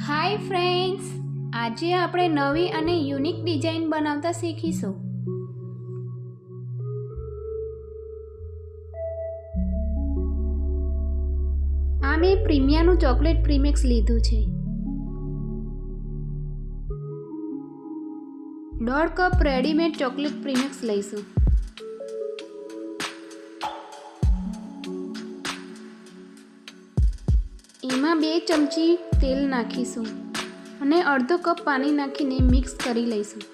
Hi friends, આજે આપણે નવી અને યુનિક ડિઝાઇન બનાવતા શીખીશું. આ મેં પ્રીમિયાનું ચોકલેટ પ્રીમિક્સ લીધું છે. 1.5 કપ રેડીમેડ ચોકલેટ પ્રીમિક્સ લઈશું. એમાં 2 ચમચી તેલ નાખીશું અને અડધો કપ પાણી નાખીને મિક્સ કરી લઈશું.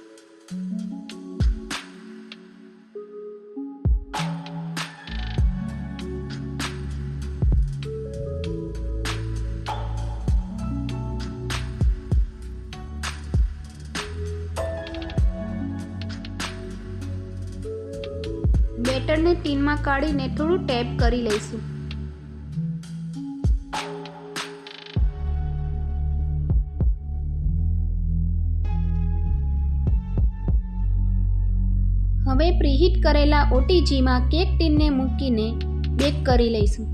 બેટરને ટીનમાં કાઢીને થોડું ટેપ કરી લઈશું. હવે પ્રીહીટ કરેલા ઓટીજીમાં કેક ટીનને મૂકીને બેક કરી લઈશું.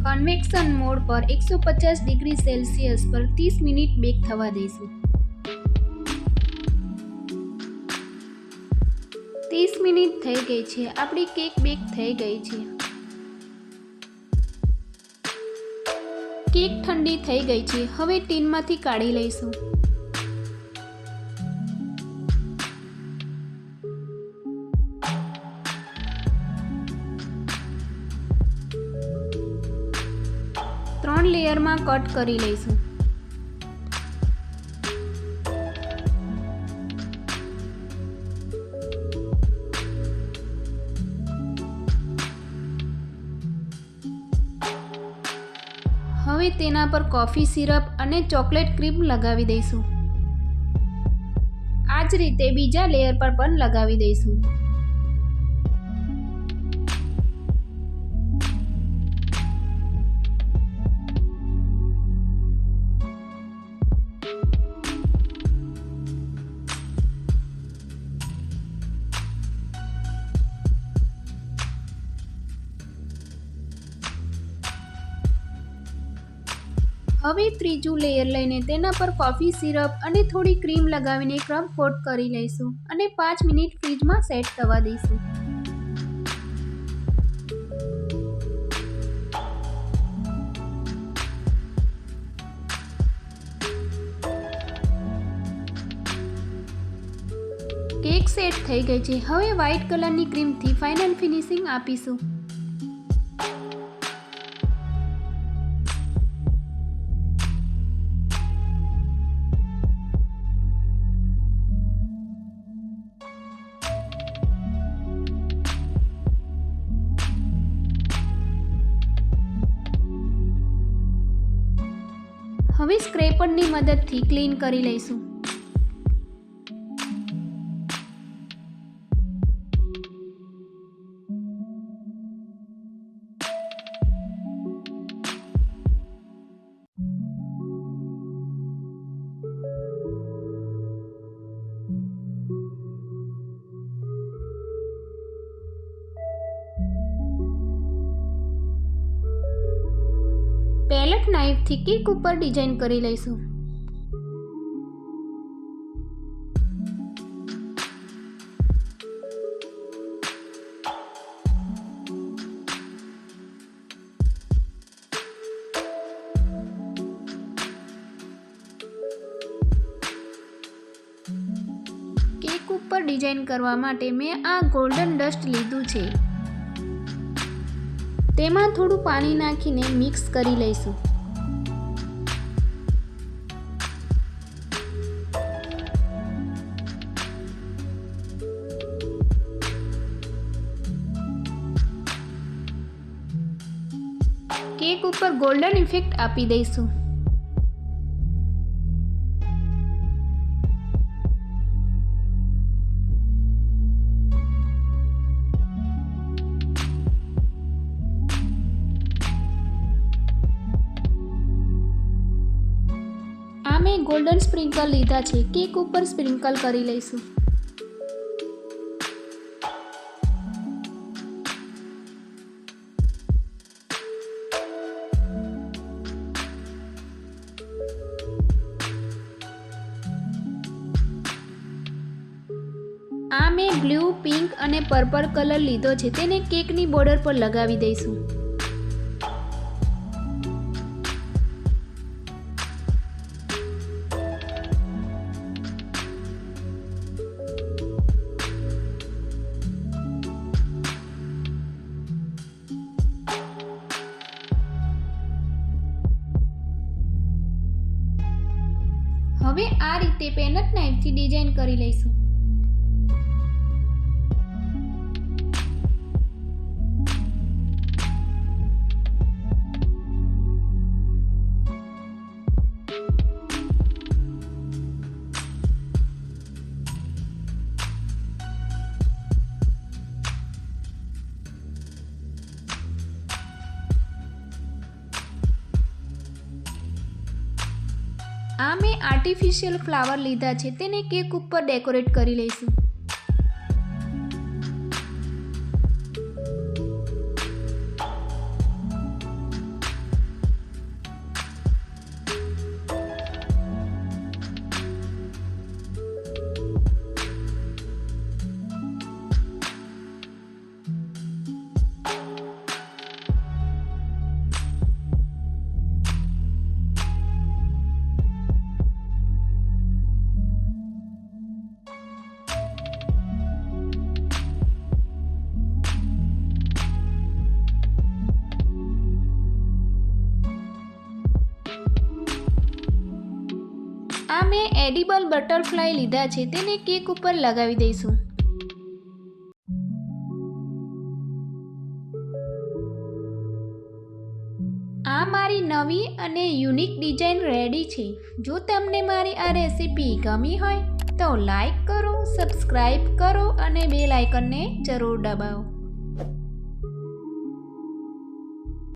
કન્વેક્શન મોડ પર 150 ડિગ્રી સેલ્સિયસ પર 30 મિનિટ બેક થવા દઈશું. 30 મિનિટ થઈ ગઈ છે. આપણી કેક બેક થઈ ગઈ છે. કેક ઠંડી થઈ ગઈ છે. હવે ટીનમાંથી કાઢી લઈશું. ત્રણ લેયરમાં કટ કરી લઈશું. હવે તેના પર કોફી સિરપ અને ચોકલેટ ક્રીમ લગાવી દઈશું. આ જ રીતે બીજા લેયર પર પણ લગાવી દઈશું. હવે ત્રીજું લેયર લઈને તેના પર કોફી સિરપ અને થોડી ક્રીમ લગાવીને ક્રમ કોટ કરી લઈશું અને 5 મિનિટ ફ્રીજમાં સેટ થવા દઈશું. કેક સેટ થઈ ગઈ છે. હવે વ્હાઇટ કલરની ક્રીમથી ફાઇનલ ફિનિશિંગ આપીશું. હવે સ્ક્રેપરની મદદથી ક્લીન કરી લઈશું. પેલેટ નાઇફથી કેક ઉપર ડિઝાઇન કરી લઈશું. કેક ઉપર ડિઝાઇન કરવા માટે મેં આ ગોલ્ડન ડસ્ટ લીધું છે. તેમાં થોડું પાણી નાખીને મિક્સ કરી લઈશું. કેક ઉપર ગોલ્ડન ઇફેક્ટ આપી દઈશું. મેં ગોલ્ડન સ્પ્રિંકલ લીધા છે. કેક ઉપર સ્પ્રિંકલ કરી લઈશું. આ મેં બ્લુ, પિંક અને પર્પલ કલર લીધો છે, તેને કેકની બોર્ડર પર લગાવી દઈશું. હવે આ રીતે પેનટ નાઇફથી ડિઝાઇન કરી લઈશું. આ મેં આર્ટિફિશિયલ ફ્લાવર લીધા છે, તેને કેક ઉપર ડેકોરેટ કરી લઈશું. આ મેં એડિબલ બટરફ્લાય લીધા છે, તેને કેક ઉપર લગાવી દઈશું. આ મારી નવી અને યુનિક ડિઝાઇન રેડી છે. જો તમને મારી આ રેસીપી ગમી હોય તો લાઈક કરો, સબસ્ક્રાઈબ કરો અને બેલ આઇકનને જરૂર દબાવો.